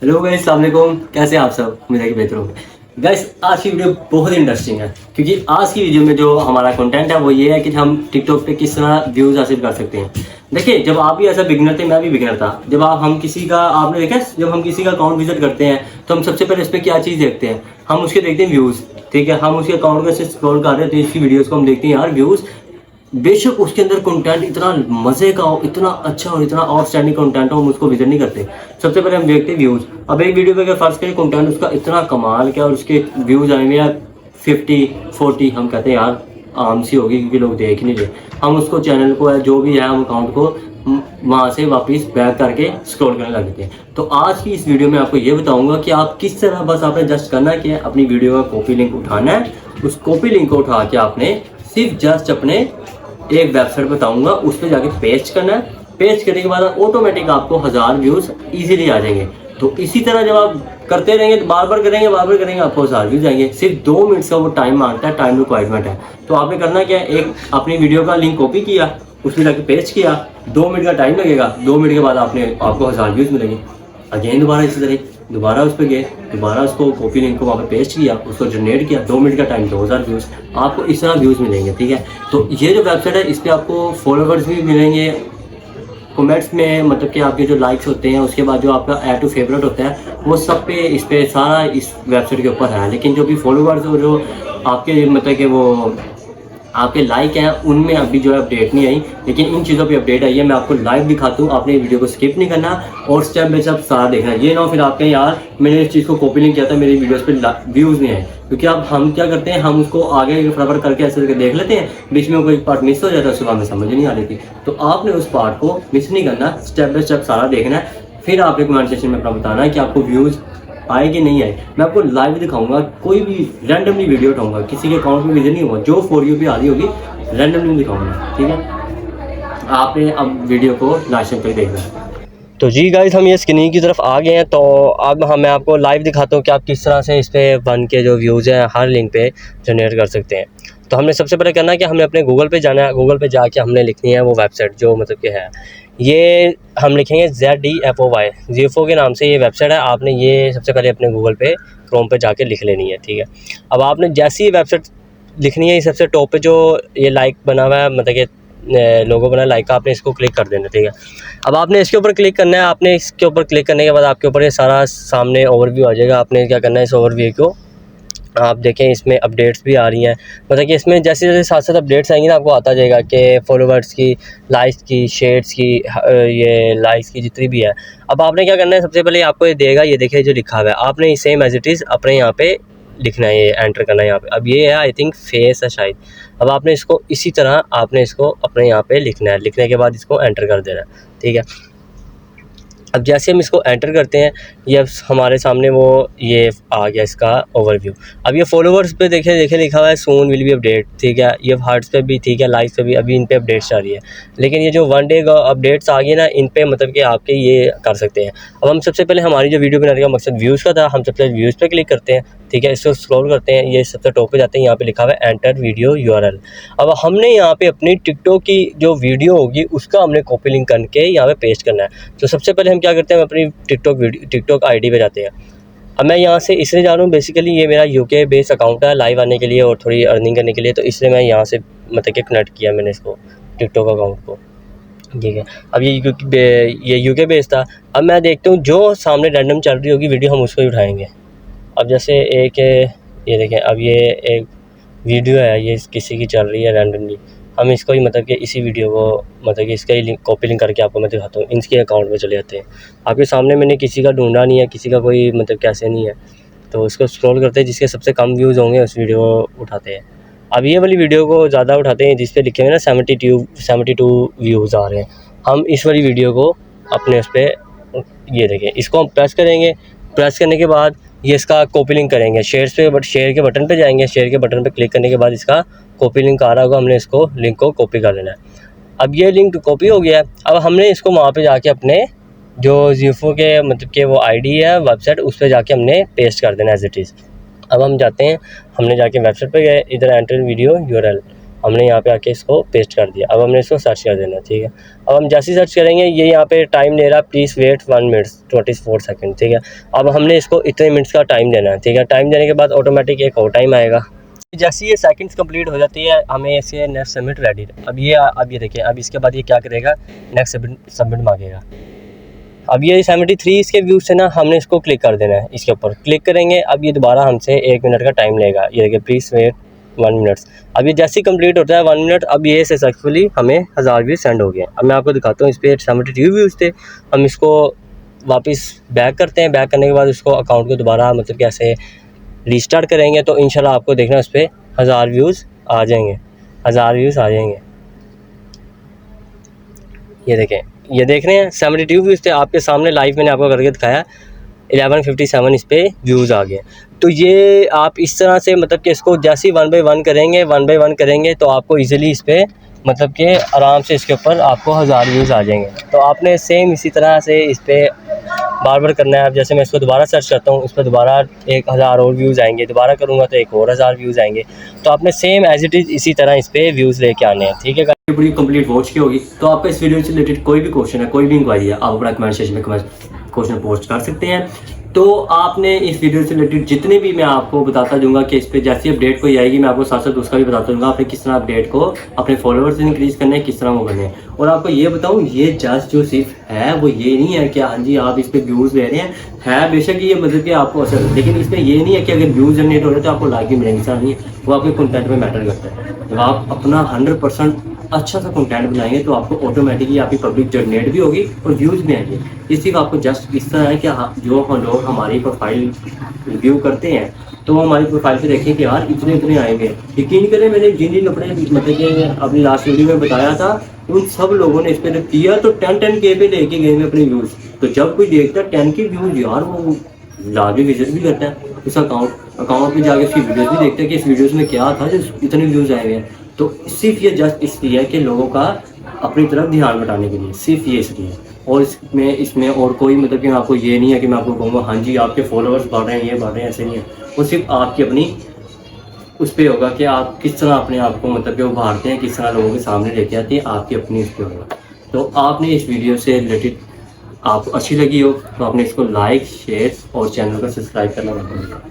Hello guys, अस्सलाम वालेकुम। कैसे हैं आप सब? उम्मीद है कि बेहतर होंगे। गाइस, आज की वीडियो बहुत इंटरेस्टिंग है क्योंकि आज की वीडियो में जो हमारा कंटेंट है वो ये है कि हम टिकटॉक पे किस तरह व्यूज़ हासिल कर सकते हैं। देखिए, जब आप भी ऐसा बिगिनर थे, मैं भी बिगिनर था। जब आप हम किसी का आपने देखा, जब हम किसी का अकाउंट विजिट करते हैं तो हम सबसे पहले इस पर क्या चीज़ देखते हैं? हम उसके देखते हैं व्यूज़। ठीक है, हम उसके अकाउंट में से स्क्रॉल कर रहे हैं तो इसकी वीडियोज़ को हम देखते हैं यार व्यूज़। बेशक उसके अंदर कंटेंट इतना मजे का हो, इतना अच्छा और इतना आउटस्टैंडिंग कंटेंट हो, हम उसको विजिट नहीं करते। सबसे पहले हम देखते हैं व्यूज। अब एक वीडियो पे अगर फर्ज करें कंटेंट उसका इतना कमाल क्या और उसके व्यूज आए हुए यार 50-40, हम कहते हैं यार आम सी होगी क्योंकि लोग देख ही नहीं रहे। हम उसको चैनल को है जो भी है, हम अकाउंट को वहाँ से वापस बैक करके स्क्रॉल करने लगते हैं। तो आज की इस वीडियो में आपको ये बताऊंगा कि आप किस तरह, बस आपने जस्ट करना है कि अपनी वीडियो का कॉपी लिंक उठाना है। उस कॉपी लिंक को उठा के आपने सिर्फ जस्ट अपने एक वेबसाइट बताऊंगा, उस पर जाके पेस्ट करना है। पेस्ट करने के बाद ऑटोमेटिक आपको 1000 व्यूज इजीली आ जाएंगे। तो इसी तरह जब आप करते रहेंगे तो बार बार करेंगे आपको 1000 व्यूज आएंगे। सिर्फ 2 मिनट का वो टाइम मांगता है, टाइम रिक्वायरमेंट है। तो आपने करना क्या है, एक अपनी वीडियो का लिंक कॉपी किया, उसमें जाके पेस्ट किया, 2 मिनट का टाइम लगेगा। 2 मिनट के बाद आपको 1000 व्यूज मिलेंगे। अगेन दोबारा इसी तरह दोबारा उस पर गए, दोबारा उसको कॉपी लिंक को वहाँ पे पेस्ट किया, उसको जनरेट किया, 2 मिनट का टाइम, 2000 व्यूज़। आपको इस तरह व्यूज़ मिलेंगे। ठीक है, तो ये जो वेबसाइट है इस पर आपको फॉलोवर्स भी मिलेंगे, कमेंट्स में मतलब कि आपके जो लाइक्स होते हैं, उसके बाद जो आपका ऐड टू फेवरेट होता है वो सब पे इस पे सारा इस वेबसाइट के ऊपर है। लेकिन जो भी फॉलोवर्स और जो आपके मतलब कि वो आपके लाइक हैं उनमें अभी जो है अपडेट नहीं आई, लेकिन इन चीज़ों पे अपडेट आई है। मैं आपको लाइव दिखाता हूँ, आपने वीडियो को स्किप नहीं करना और स्टेप बाय स्टेप सारा देखना है। ये ना फिर आपके यार मैंने इस चीज़ को कॉपी लिंक किया था, मेरी वीडियोस पे व्यूज़ नहीं आए। क्योंकि अब हम क्या करते हैं, हम उसको आगे फटाफट करके ऐसे करके देख लेते हैं, बीच में कोई पार्ट मिस हो जाता है, सुबह में समझ नहीं आ रही थी। तो आपने उस पार्ट को मिस नहीं करना, स्टेप बाय स्टेप सारा देखना है। फिर आपने कमेंट सेक्शन में अपना बताना है कि आपको व्यूज़ आए कि नहीं आए। मैं आपको लाइव दिखाऊंगा, कोई भी रैंडमली वीडियो उठाऊंगा, किसी के अकाउंट में विजिट नहीं होगा, जो फॉर यू पे आ रही होगी रैंडमली दिखाऊंगा। ठीक है, आपने अब वीडियो को लास्ट तक देखना है। तो जी गाइस, हम ये स्क्रीन की तरफ आ गए हैं। तो अब मैं आपको लाइव दिखाता हूँ कि आप किस तरह से इस पे बन के जो व्यूज़ हैं हर लिंक पे जनरेट कर सकते हैं। तो हमने सबसे पहले करना है कि हमने अपने गूगल पे जाना है। गूगल पे जाके हमने लिखनी है वो वेबसाइट जो मतलब कि है, ये हम लिखेंगे ZDFOY, ज़ीफो के नाम से ये वेबसाइट है। आपने ये सबसे पहले अपने गूगल पे क्रोम पे जाके लिख लेनी है। ठीक है, अब आपने जैसी ये वेबसाइट लिखनी है, सबसे टॉप पे जो ये लाइक बना हुआ है, मतलब कि लोगो बना लाइक का, आपने इसको क्लिक कर देना। ठीक है, अब आपने इसके ऊपर क्लिक करना है। आपने इसके ऊपर क्लिक करने के बाद आपके ऊपर ये सारा सामने ओवरव्यू आ जाएगा। आपने क्या करना है, इस ओवरव्यू को आप देखें, इसमें अपडेट्स भी आ रही हैं। मतलब कि इसमें जैसे जैसे साथ साथ अपडेट्स आएंगी ना, आपको आता जाएगा कि फॉलोवर्स की, लाइक्स की, शेयर्स की, ये लाइक्स की जितनी भी है। अब आपने क्या करना है, सबसे पहले आपको ये देगा, ये देखिए जो लिखा हुआ है, आपने सेम एज इट इज़ अपने यहाँ पे लिखना है, ये एंटर करना है यहाँ पे। अब ये है आई थिंक फेस है शायद। अब आपने इसको इसी तरह आपने इसको अपने यहाँ पे लिखना है। लिखने के बाद इसको एंटर कर देना है। ठीक है, अब जैसे हम इसको एंटर करते हैं, ये अब हमारे सामने वो ये आ गया इसका ओवरव्यू। अब ये फॉलोवर्स पे देखे लिखा हुआ है सून विल बी अपडेट। ठीक है, ये हार्ट्स पे भी, ठीक है, लाइक्स पे भी अभी इन पे अपडेट्स आ रही है। लेकिन ये जो 1 डे का अपडेट्स आ गई ना, इन पे मतलब कि आपके ये कर सकते हैं। अब हम सबसे पहले, हमारी जो वीडियो बनाने का मकसद व्यूज़ का था, हम सबसे पहले व्यूज़ पे क्लिक करते हैं। ठीक है, इसको स्क्रॉल करते हैं, ये सबसे टॉप पे जाते हैं, यहाँ पे लिखा हुआ है एंटर वीडियो URL। अब हमने यहाँ पे अपनी टिकटॉक की जो वीडियो होगी उसका हमने कॉपी लिंक करके यहाँ पे पेस्ट करना है। तो सबसे पहले हम क्या करते हैं, हम अपनी टिकटॉक ID पे जाते हैं। अब मैं यहाँ से इसलिए जा रहा हूँ, बेसिकली ये मेरा UK बेस्ड अकाउंट है, लाइव आने के लिए और थोड़ी अर्निंग करने के लिए। तो इसलिए मैं यहाँ से मतलब कि कनेक्ट किया मैंने इसको, टिकटॉक अकाउंट को। ठीक है, अब ये UK बेस्ड था। अब मैं देखता हूँ जो सामने रैंडम चल रही होगी वीडियो, हम उसको ही उठाएँगे। अब जैसे एक ये देखें, अब ये एक वीडियो है, ये किसी की चल रही है रैंडमली। हम इसको ही मतलब कि इसी वीडियो को मतलब कि इसका ही लिंक कॉपी लिंक करके आपको मैं दिखाता हूँ। इनके अकाउंट में चले जाते हैं। आपके सामने मैंने किसी का ढूंढा नहीं है, किसी का कोई मतलब कैसे नहीं है। तो उसको स्क्रॉल करते हैं, जिसके सबसे कम व्यूज़ होंगे उस वीडियो को उठाते हैं। अब ये वाली वीडियो को ज़्यादा उठाते हैं जिस पे लिखे हुए ना 72 व्यूज़ आ रहे हैं। हम इस वाली वीडियो को अपने उस पर, ये देखें, इसको हम प्रेस करेंगे। प्रेस करने के बाद ये इसका कॉपी लिंक करेंगे, शेयर्स पे, बट शेयर के बटन पे जाएंगे। शेयर के बटन पे क्लिक करने के बाद इसका कॉपी लिंक आ रहा होगा, हमने इसको लिंक को कॉपी कर लेना है। अब ये लिंक कॉपी हो गया है। अब हमने इसको वहाँ पे जाके अपने जो ज़ीफो के मतलब कि वो ID है वेबसाइट, उस पर जाके हमने पेस्ट कर देना एज इट इज़। अब हम जाते हैं, हमने जाके वेबसाइट पे गए, इधर एंटर वीडियो URL, हमने यहाँ पे आके इसको पेस्ट कर दिया। अब हमने इसको सर्च कर देना, ठीक है। अब हम जैसे सर्च करेंगे ये यहाँ पे टाइम ले रहा है, प्लीज़ वेट 1 मिनट 24 सेकंड, ठीक है। अब हमने इसको इतने मिनट्स का टाइम देना है, ठीक है। टाइम देने के बाद ऑटोमेटिक एक और टाइम आएगा। जैसे ये सेकंड्स कंप्लीट हो जाती है हमें इसे नेक्स्ट सबमिट रेडी। अब ये देखिए, अब इसके बाद ये क्या करेगा, नेक्स्ट सबमिट मांगेगा। अब ये 73 इसके व्यूज़ से ना हमने इसको क्लिक कर देना है, इसके ऊपर क्लिक करेंगे। अब ये दोबारा हमसे 1 मिनट का टाइम लेगा, ये देखिए प्लीज़ वेट 1 मिनट्स। अब ये जैसे ही कंप्लीट होता है 1 मिनट, अब ये सक्सेसफुली हमें 1000 व्यूज़ सेंड हो गए। अब मैं आपको दिखाता हूँ, इस पर 72 व्यूज़ थे। हम इसको वापस बैक करते हैं। बैक करने के बाद उसको अकाउंट को दोबारा मतलब कैसे रीस्टार्ट करेंगे तो इंशाल्लाह आपको देखना उस पर 1000 व्यूज़ आ जाएंगे, 1000 व्यूज़ आ जाएंगे। ये देखें, ये देख रहे हैं 72 व्यूज़ थे आपके सामने, लाइव मैंने आपको करके दिखाया। 1157 इस पर व्यूज़ आ गए। तो ये आप इस तरह से मतलब कि इसको जैसे ही 1 बाय 1 करेंगे तो आपको ईज़िली इस पर मतलब कि आराम से इसके ऊपर आपको 1000 व्यूज़ आ जाएंगे। तो आपने सेम इसी तरह से इस पर बार बार करना है। अब जैसे मैं इसको दोबारा सर्च करता हूँ, इस पर दोबारा 1000 और व्यूज़ आएंगे, दोबारा करूँगा तो एक और 1000 व्यूज़ आएंगे। तो आपने सेम एज इट इज़ इसी तरह इस पर व्यूज़ लेके आने हैं, ठीक है। पूरी कंप्लीट वॉच की होगी। तो आपका इस वीडियो से रिलेटेड कोई भी क्वेश्चन है, कोई भी इंक्वायरी है, आप अपना कमेंट सेक्शन में क्वेश्चन पोस्ट कर सकते हैं। तो आपने इस वीडियो से रिलेटेड जितने भी मैं आपको बताता दूंगा कि इस पर जैसी अपडेट कोई आएगी मैं आपको साथ साथ उसका भी बताता दूंगा आपने किस तरह अपडेट को अपने फॉलोअर्स इंक्रीज करना है, किस तरह वो करने हैं। और आपको ये बताऊं, ये जस्ट जो सिर्फ है वो ये नहीं है कि हाँ जी आप इस पर व्यूज़ ले रहे हैं, है बेशक ये मतलब कि आपको असर, लेकिन इसमें ये नहीं है कि अगर व्यूज़ जनरेट हो रहे हैं तो आपको लाइक भी मिलेंगे, ऐसा नहीं है। वो आपके कंटेंट में मैटर करता है। जब आप अपना 100% अच्छा सा कंटेंट बनाएंगे तो आपको ऑटोमेटिकली आपकी पब्लिक जनरेट भी होगी और व्यूज़ भी आएंगे। इस सिर्फ आपको जस्ट इस तरह है कि जो हम लोग हमारी प्रोफाइल रिव्यू करते हैं तो वो हमारी प्रोफाइल पे देखें कि यार इतने आएंगे। यकीन करें मैंने जिन अपने मतलब कि अपनी लास्ट वीडियो में बताया था उन सब लोगों ने इस पर किया तो 10K पे लेके गए अपने व्यूज़। तो जब कोई देखता है 10K व्यूज़ यार वो लाके विजिट भी करता है उस अकाउंट पे जाके उसकी वीडियोस भी देखते हैं कि इस वीडियोस में क्या था जो इतने व्यूज़ आए हुए हैं। तो सिर्फ ये जस्ट इसलिए है कि लोगों का अपनी तरफ ध्यान बटाने के लिए, सिर्फ ये इसलिए। और इसमें और कोई मतलब कि आपको ये नहीं है कि मैं आपको कहूँगा हाँ जी आपके फॉलोअर्स बढ़ रहे हैं, ये बढ़ रहे हैं, ऐसे नहीं है। वो सिर्फ आपकी अपनी उस पर होगा कि आप किस तरह अपने आप को मतलब कि उभारते हैं, किस तरह लोगों के सामने लेके आते हैं, आपकी अपनी उस पर होगा। तो आपने इस वीडियो से रिलेटेड आपको अच्छी लगी हो तो आपने इसको लाइक, शेयर और चैनल को सब्सक्राइब करना मत भूलिएगा।